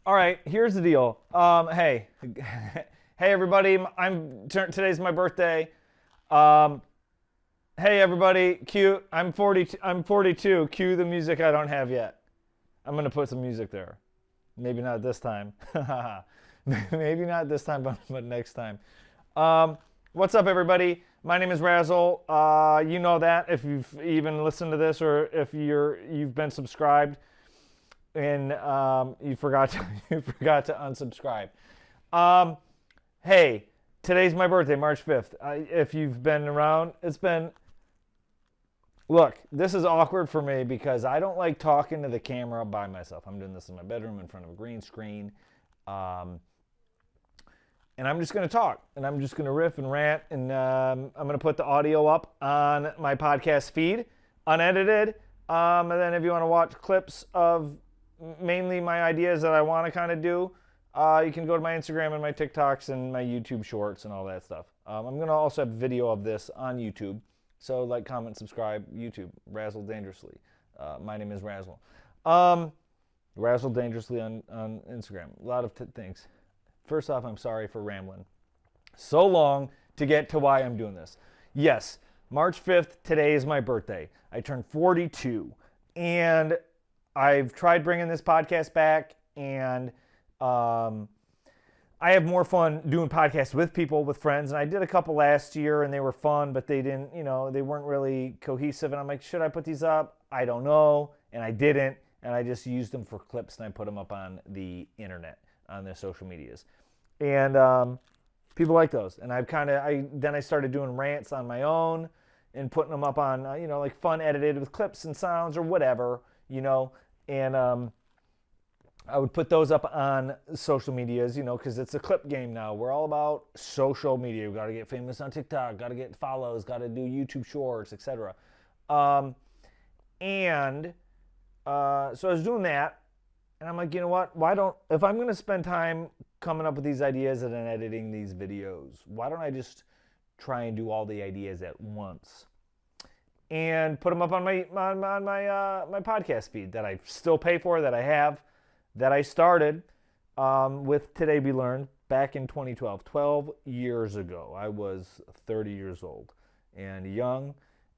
All right, here's the deal. Hey, hey everybody. Today's my birthday. Um, hey everybody. Cue. I'm 40. I'm 42. Cue the music I don't have yet. I'm gonna put some music there. Maybe not this time. Maybe not this time, but next time. Um, what's up, everybody? My name is Razzle. You know that if you've even listened to this or if you've been subscribed and you forgot to you forgot to unsubscribe. Um, hey, today's my birthday, March 5th. If you've been around, it's been. Look, this is awkward for me because I don't like talking to the camera by myself. I'm doing this in my bedroom in front of a green screen. Um, and I'm just going to talk and I'm just going to riff and rant. And I'm going to put the audio up on my podcast feed, unedited. And then if you want to watch clips of mainly my ideas that I want to kind of do, you can go to my Instagram and my TikToks and my YouTube shorts and all that stuff. I'm going to also have video of this on YouTube. So like, comment, subscribe, YouTube, Razzle Dangerously. My name is Razzle. Razzle Dangerously on Instagram. A lot of things. First off, I'm sorry for rambling so long to get to why I'm doing this. Yes, March 5th, today is my birthday. I turned 42. And I've tried bringing this podcast back, and I have more fun doing podcasts with people, with friends, and I did a couple last year, and they were fun, but they didn't, they weren't really cohesive, and I'm like, should I put these up? I don't know, and I didn't, and I just used them for clips, and I put them up on the internet, on the social medias, and people like those, and then I started doing rants on my own, and putting them up on, like fun edited with clips and sounds or whatever, and I would put those up on social medias, because it's a clip game now. We're all about social media. We got to get famous on TikTok, got to get follows, got to do YouTube shorts, etc. And so I was doing that, and I'm like, you know what? If I'm going to spend time coming up with these ideas and then editing these videos, why don't I just try and do all the ideas at once and put them up on my my podcast feed that I still pay for, that I have, that I started with Today Be Learned back in 2012, 12 years ago. I was 30 years old and young,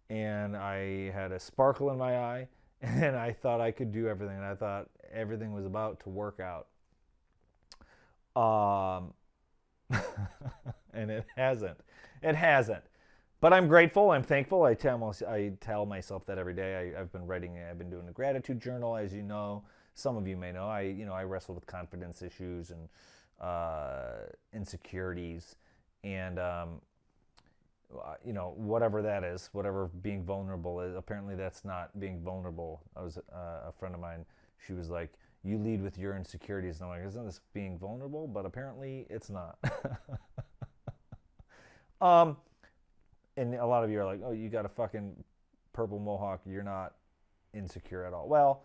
and I had a sparkle in my eye, and I thought I could do everything, and I thought everything was about to work out. And it hasn't. It hasn't. But I'm grateful. I'm thankful. I tell myself that every day. I've been writing. I've been doing a gratitude journal, as you know. Some of you may know. I wrestle with confidence issues and insecurities, and whatever that is, whatever being vulnerable is. Apparently, that's not being vulnerable. I was a friend of mine. She was like, "You lead with your insecurities," and I'm like, "Isn't this being vulnerable?" But apparently, it's not. And a lot of you are like, "Oh, you got a fucking purple mohawk. You're not insecure at all." Well,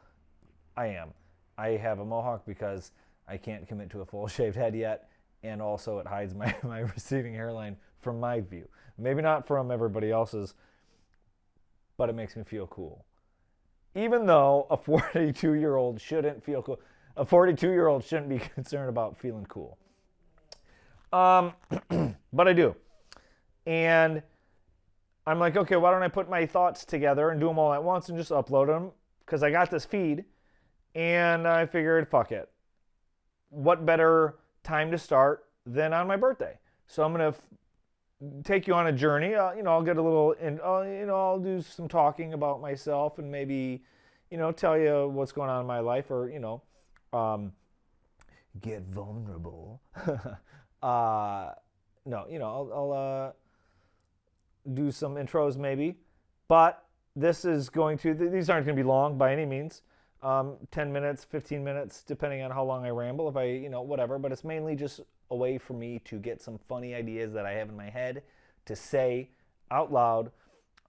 I am. I have a mohawk because I can't commit to a full shaved head yet, and also it hides my receding hairline from my view. Maybe not from everybody else's, but it makes me feel cool. Even though a 42-year-old shouldn't feel cool. A 42-year-old shouldn't be concerned about feeling cool. But I do. And I'm like, okay, why don't I put my thoughts together and do them all at once and just upload them? Because I got this feed, and I figured, fuck it. What better time to start than on my birthday? So I'm going to take you on a journey. I'll get a little, and I'll do some talking about myself and maybe, tell you what's going on in my life, or, get vulnerable. No, I'll do some intros maybe, but these aren't going to be long by any means. 10 minutes, 15 minutes, depending on how long I ramble, if I, whatever, but it's mainly just a way for me to get some funny ideas that I have in my head to say out loud,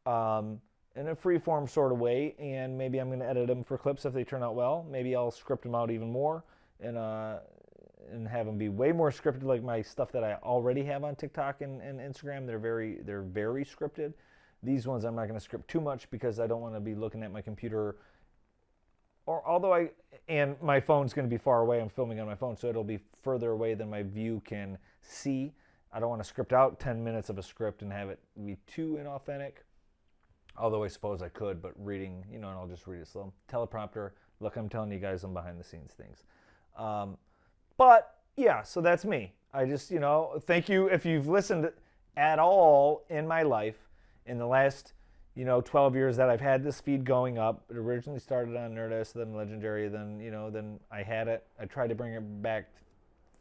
in a free form sort of way, and maybe I'm going to edit them for clips if they turn out well. Maybe I'll script them out even more, and have them be way more scripted, like my stuff that I already have on TikTok and Instagram. They're very scripted. These ones I'm not going to script too much because I don't want to be looking at my computer and my phone's going to be far away. I'm filming on my phone, so it'll be further away than my view can see. I don't want to script out 10 minutes of a script and have it be too inauthentic. Although I suppose I could, but reading, and I'll just read it slow. Teleprompter. Look, I'm telling you guys some behind the scenes things. But yeah, so that's me. I just, thank you if you've listened at all in my life in the last 12 years that I've had this feed going up. It originally started on Nerdist, then Legendary, then I had it. I tried to bring it back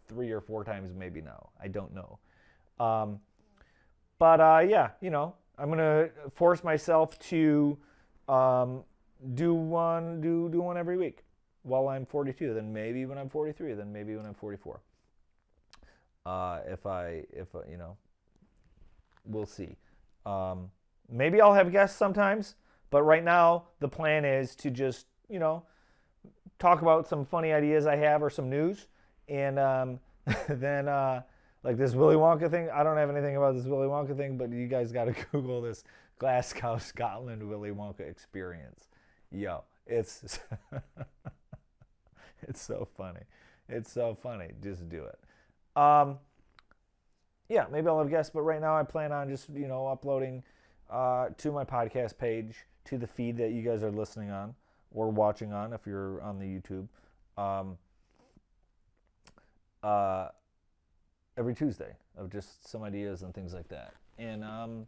3 or 4 times maybe now. I don't know. Yeah, I'm going to force myself to do one every week while I'm 42. Then maybe when I'm 43. Then maybe when I'm 44. We'll see. Maybe I'll have guests sometimes, but right now the plan is to just, talk about some funny ideas I have or some news, and then like this Willy Wonka thing. I don't have anything about this Willy Wonka thing, but you guys got to Google this Glasgow, Scotland Willy Wonka experience. Yo, it's it's so funny. It's so funny. Just do it. Yeah, maybe I'll have guests, but right now I plan on just uploading to my podcast page, to the feed that you guys are listening on or watching on if you're on the YouTube, every Tuesday of just some ideas and things like that. And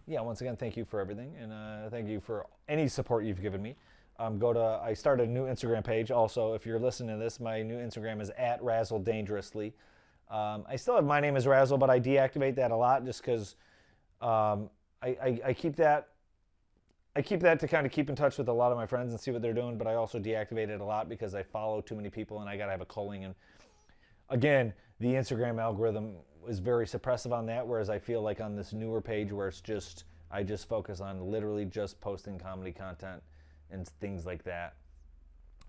yeah, once again, thank you for everything, and thank you for any support you've given me. I started a new Instagram page. Also, if you're listening to this, my new Instagram is @RazzleDangerously. I still have my name as Razzle, but I deactivate that a lot just because I keep that to kind of keep in touch with a lot of my friends and see what they're doing, but I also deactivate it a lot because I follow too many people and I got to have a culling. And again, the Instagram algorithm is very suppressive on that, whereas I feel like on this newer page where I just focus on literally just posting comedy content and things like that,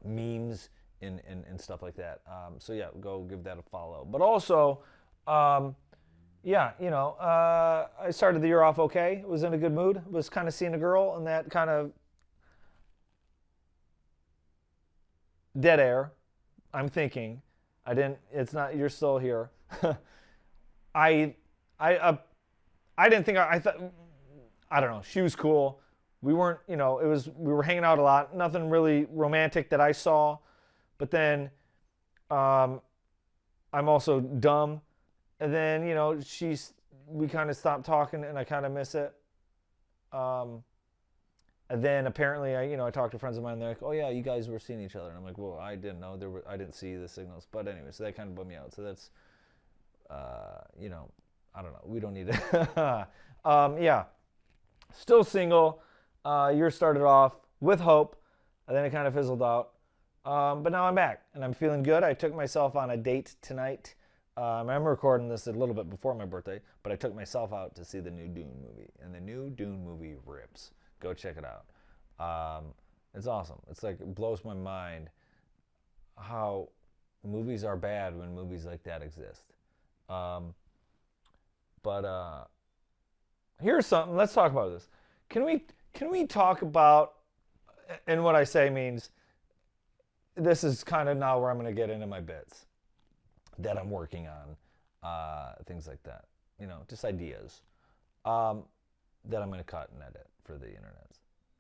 memes and stuff like that. So yeah, go give that a follow. But also, yeah, I started the year off okay. Was in a good mood. Was kind of seeing a girl and that kind of dead air. I'm thinking. You're still here. I didn't think, I thought, I don't know, she was cool. We weren't, we were hanging out a lot. Nothing really romantic that I saw. But then I'm also dumb. And then, we kind of stopped talking and I kind of miss it. And then apparently I talked to friends of mine. They're like, oh yeah, you guys were seeing each other. And I'm like, well, I didn't know. I didn't see the signals. But anyway, so that kind of bummed me out. So that's, I don't know. We don't need it. Yeah. Still single. Year started off with hope. And then it kind of fizzled out. But now I'm back and I'm feeling good. I took myself on a date tonight. I'm recording this a little bit before my birthday, but I took myself out to see the new Dune movie. And the new Dune movie rips. Go check it out. It's awesome. It's like, it blows my mind how movies are bad when movies like that exist. But here's something. Let's talk about this. Can we talk about, and what I say means, this is kind of now where I'm going to get into my bits that I'm working on, things like that. Just ideas that I'm going to cut and edit for the internet.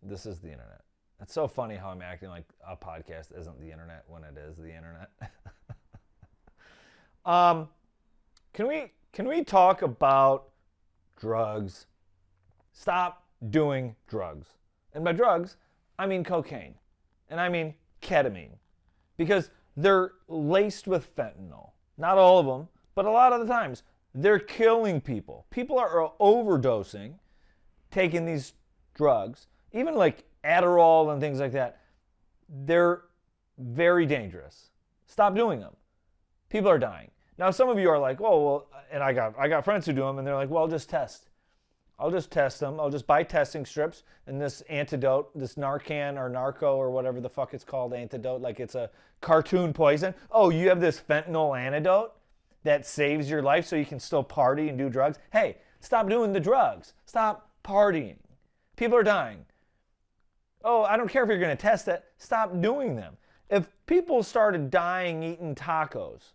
This is the internet. It's so funny how I'm acting like a podcast isn't the internet when it is the internet. Can we talk about drugs? Stop doing drugs. And by drugs, I mean cocaine. And I mean ketamine. Because they're laced with fentanyl. Not all of them, but a lot of the times. They're killing people. People are overdosing, taking these drugs, even like Adderall and things like that. They're very dangerous. Stop doing them. People are dying. Now, some of you are like, oh, well, and I got friends who do them, and they're like, well, I'll just test. I'll just test them. I'll just buy testing strips and this antidote, this Narcan or Narco or whatever the fuck it's called, antidote, like it's a cartoon poison. Oh, you have this fentanyl antidote that saves your life so you can still party and do drugs? Hey, stop doing the drugs. Stop partying. People are dying. Oh, I don't care if you're going to test it. Stop doing them. If people started dying eating tacos,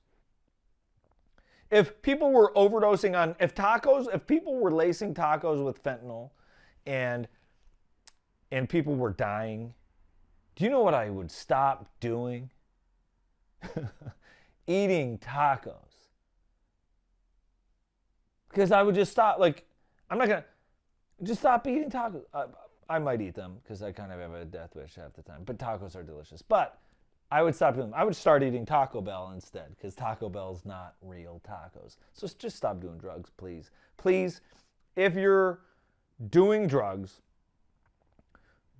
if people were overdosing on, if people were lacing tacos with fentanyl and people were dying, do you know what I would stop doing? Eating tacos. Because I would just stop, like, I'm not going to, just stop eating tacos. I might eat them because I kind of have a death wish half the time, but tacos are delicious. But I would stop doing them. I would start eating Taco Bell instead because Taco Bell's not real tacos. So just stop doing drugs, please. Please, if you're doing drugs,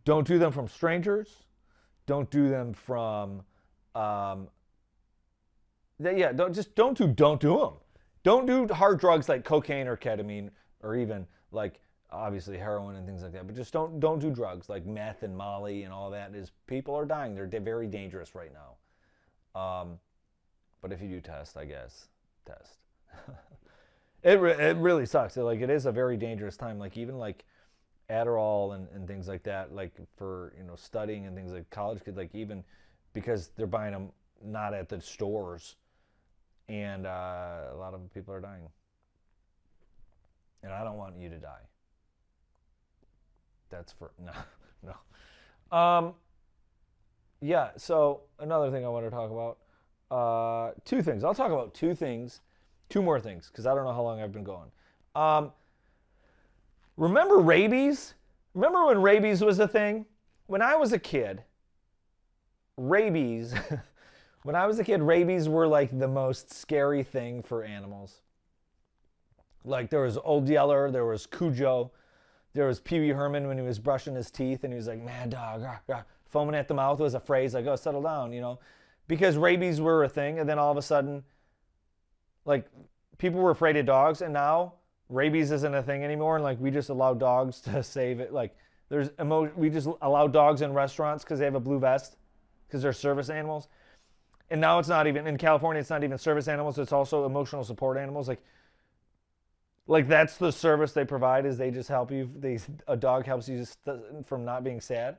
don't do them from strangers. Don't do them from, don't do them. Don't do hard drugs like cocaine or ketamine or even like obviously heroin and things like that. But just don't do drugs like meth and Molly and all that. People are dying. They're very dangerous right now. But if you do test, I guess test. It really sucks. It is a very dangerous time. Like even like Adderall and things like that, like for studying and things like college kids, like even because they're buying them not at the stores, and a lot of people are dying, and I don't want you to die. That's for no. Yeah. So another thing I want to talk about, two things. I'll talk about two more things because I don't know how long I've been going. Remember rabies? Remember when rabies was a thing? When I was a kid, rabies were like the most scary thing for animals. Like there was Old Yeller, there was Cujo, there was Pee Wee Herman when he was brushing his teeth and he was like, mad dog, rah, rah. Foaming at the mouth was a phrase like, oh, settle down, because rabies were a thing. And then all of a sudden, like people were afraid of dogs, and now rabies isn't a thing anymore, and like we just allow dogs to save it. Like we just allow dogs in restaurants because they have a blue vest because they're service animals. And now it's not even in California. It's not even service animals. It's also emotional support animals. Like that's the service they provide is they just help you. A dog helps you from not being sad.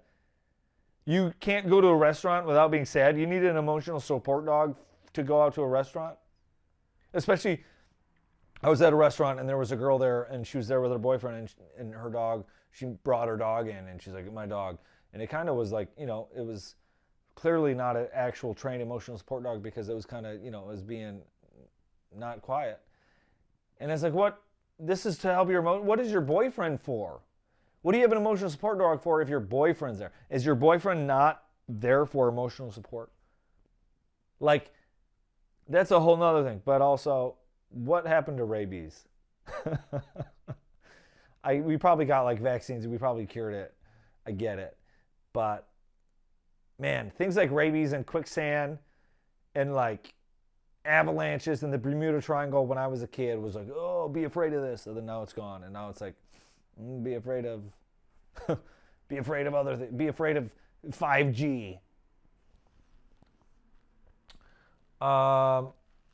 You can't go to a restaurant without being sad. You need an emotional support dog to go out to a restaurant. Especially, I was at a restaurant and there was a girl there and she was there with her boyfriend and her dog. She brought her dog in and she's like, my dog. And it kind of was like, it was clearly not an actual trained emotional support dog because it was kind of, it was being not quiet. And it's like, what? This is to help what is your boyfriend for? What do you have an emotional support dog for if your boyfriend's there? Is your boyfriend not there for emotional support? Like, that's a whole nother thing. But also, what happened to rabies? We probably got like vaccines. We probably cured it. I get it. But, man, things like rabies and quicksand and like avalanches and the Bermuda Triangle when I was a kid was like, oh, be afraid of this. And then now it's gone. And now it's like, be afraid of other things. Be afraid of 5G.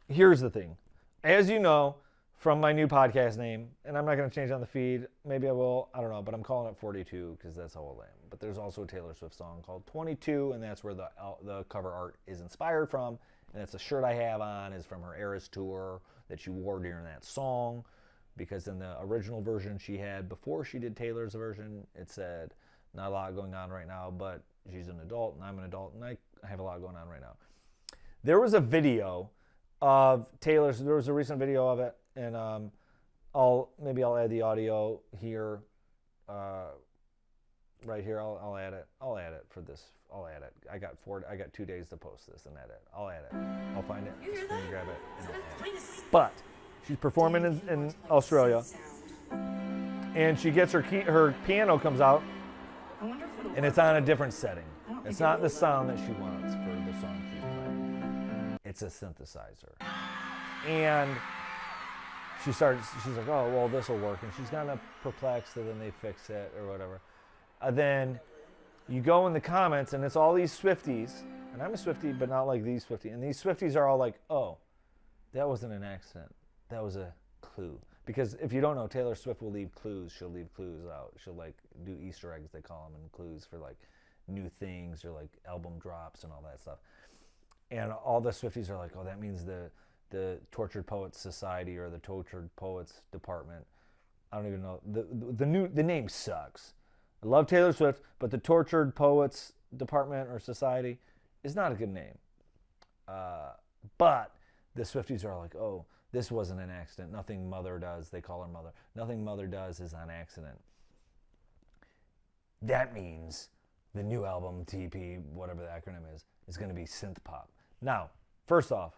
Here's the thing. As you know from my new podcast name, and I'm not going to change on the feed. Maybe I will. I don't know. But I'm calling it 42 because that's how old I am. But there's also a Taylor Swift song called 22, and that's where the cover art is inspired from. And it's a shirt I have on is from her Eras tour that she wore during that song. Because in the original version she had before she did Taylor's version, it said, not a lot going on right now, but she's an adult and I'm an adult and I have a lot going on right now. There was a video of Taylor's, there was a recent video of it, and I'll add the audio here, right here. I'll add it. I'll add it for this. I'll add it. I got 2 days to post this and edit. I'll add it. I'll find it. Screen grab it. And I'll add it. But she's performing in Australia, and she gets her piano comes out, and it's on a different setting. It's not the sound that she wants for the song she's playing. It's a synthesizer, and she's like, oh well, this will work, and she's kind of perplexed, and then they fix it or whatever. Then you go in the comments, and it's all these Swifties, and I'm a Swiftie, but not like these Swifties, and these Swifties are all like, oh, that wasn't an accident. That was a clue. Because if you don't know, Taylor Swift will leave clues. She'll leave clues out. She'll like do Easter eggs, they call them, and clues for like new things or like album drops and all that stuff. And all the Swifties are like, oh, that means the Tortured Poets Society or the Tortured Poets Department. I don't even know. The name sucks. I love Taylor Swift, but the Tortured Poets Department or Society is not a good name. But the Swifties are like, oh, this wasn't an accident. Nothing Mother does, they call her Mother. Nothing Mother does is on accident. That means the new album, TP, whatever the acronym is going to be synth pop. Now, first off,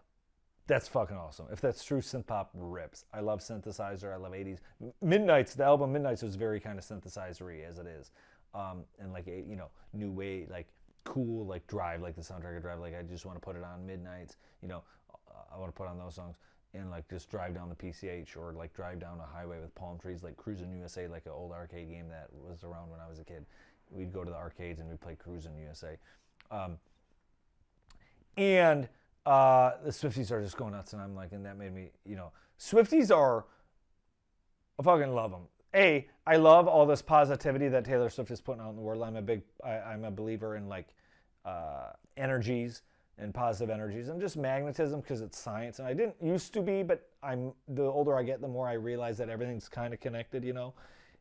that's fucking awesome. If that's true, synth pop rips. I love synthesizer. I love 80s. Midnights, the album Midnights was very kind of synthesizer-y as it is. And like, you know, new way, like cool, like Drive, like the soundtrack of Drive. Like I just want to put it on Midnights. You know, I want to put on those songs and like just drive down the PCH or like drive down a highway with palm trees, like Cruisin' USA, like an old arcade game that was around when I was a kid. We'd go to the arcades and we'd play Cruisin' USA. And the Swifties are just going nuts, and I'm like, and that made me, you know, Swifties are, I fucking love them. I love all this positivity that Taylor Swift is putting out in the world. I'm a believer in like energies and positive energies and just magnetism because it's science. And I didn't used to be, but the older I get, the more I realize that everything's kind of connected, you know.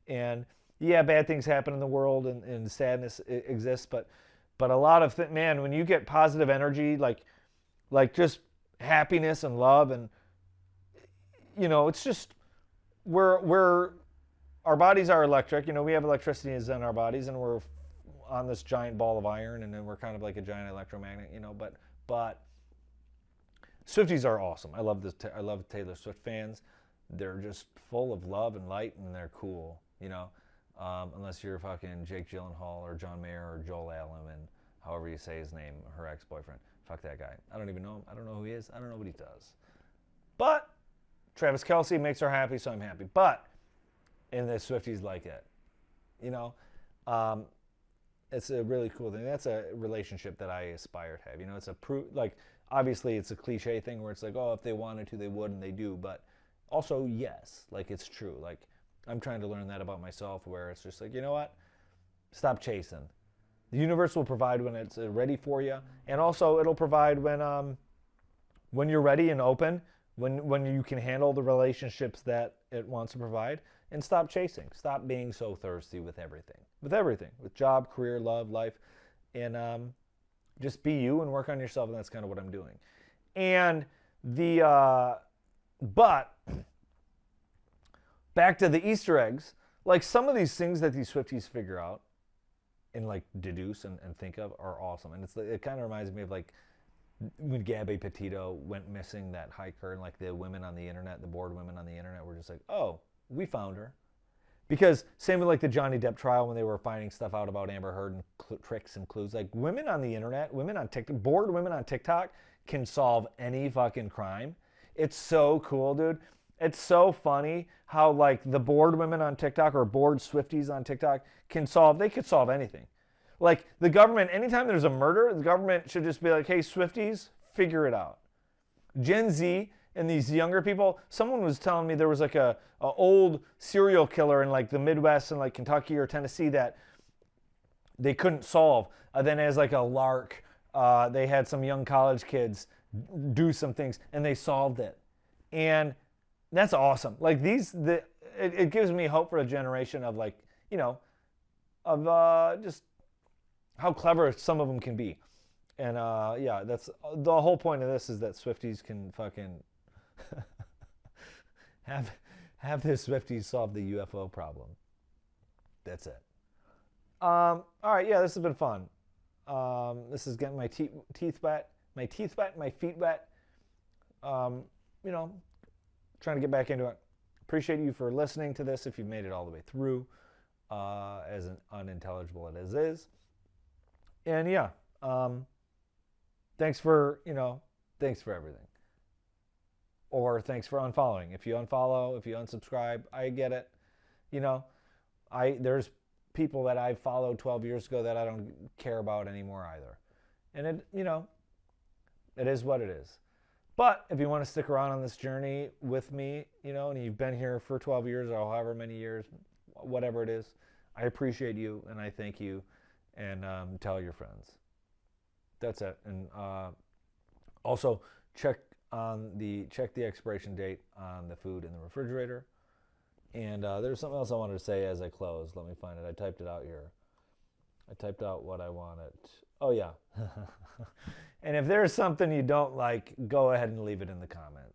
And yeah, bad things happen in the world and sadness exists, but a lot of man, when you get positive energy, like just happiness and love, and you know, it's just we're our bodies are electric. You know, we have electricity in our bodies, and we're on this giant ball of iron, and then we're kind of like a giant electromagnet. You know, but Swifties are awesome. I love Taylor Swift fans. They're just full of love and light, and they're cool. You know, unless you're fucking Jake Gyllenhaal or John Mayer or Joel Allen, however you say his name, her ex-boyfriend. Fuck that guy. I don't even know him. I don't know who he is. I don't know what he does. But Travis Kelce makes her happy, so I'm happy. But and the Swifties like it. You know, it's a really cool thing. That's a relationship that I aspire to have. You know, it's like obviously it's a cliche thing where it's like, oh, if they wanted to, they would, and they do. But also, yes, like it's true. Like I'm trying to learn that about myself, where it's just like, you know what? Stop chasing. The universe will provide when it's ready for you, and also it'll provide when you're ready and open, when you can handle the relationships that it wants to provide. And stop chasing. Stop being so thirsty with everything, with job, career, love, life, and just be you and work on yourself. And that's kind of what I'm doing. And but back to the Easter eggs, like some of these things that these Swifties figure out and like deduce and think of are awesome. And it kind of reminds me of like when Gabby Petito went missing, that hiker, and like the women on the internet, the bored women on the internet were just like, oh, we found her. Because same with like the Johnny Depp trial when they were finding stuff out about Amber Heard and tricks and clues. Like women on the internet, women on TikTok, bored women on TikTok can solve any fucking crime. It's so cool, dude. It's so funny how like the bored women on TikTok or bored Swifties on TikTok they could solve anything. Like the government, anytime there's a murder, the government should just be like, hey, Swifties, figure it out. Gen Z and these younger people, someone was telling me there was like a old serial killer in like the Midwest and like Kentucky or Tennessee that they couldn't solve. Then as like a lark, they had some young college kids do some things and they solved it. And that's awesome. Like it gives me hope for a generation of like, you know, of just how clever some of them can be. And yeah, that's the whole point of this, is that Swifties can fucking have the Swifties solve the UFO problem. That's it. All right, yeah, this has been fun. This is getting my teeth wet, my feet wet. You know, trying to get back into it. Appreciate you for listening to this if you've made it all the way through, as unintelligible it is. And yeah, thanks for everything. Or thanks for unfollowing. If you unfollow, if you unsubscribe, I get it. You know, there's people that I followed 12 years ago that I don't care about anymore either. And it, you know, it is what it is. But if you want to stick around on this journey with me, you know, and you've been here for 12 years or however many years, whatever it is, I appreciate you and I thank you. and tell your friends. That's it. And also check the expiration date on the food in the refrigerator. And there's something else I wanted to say as I close. Let me find it. I typed it out here. I typed out what I wanted. Oh, yeah. And if there's something you don't like, go ahead and leave it in the comments.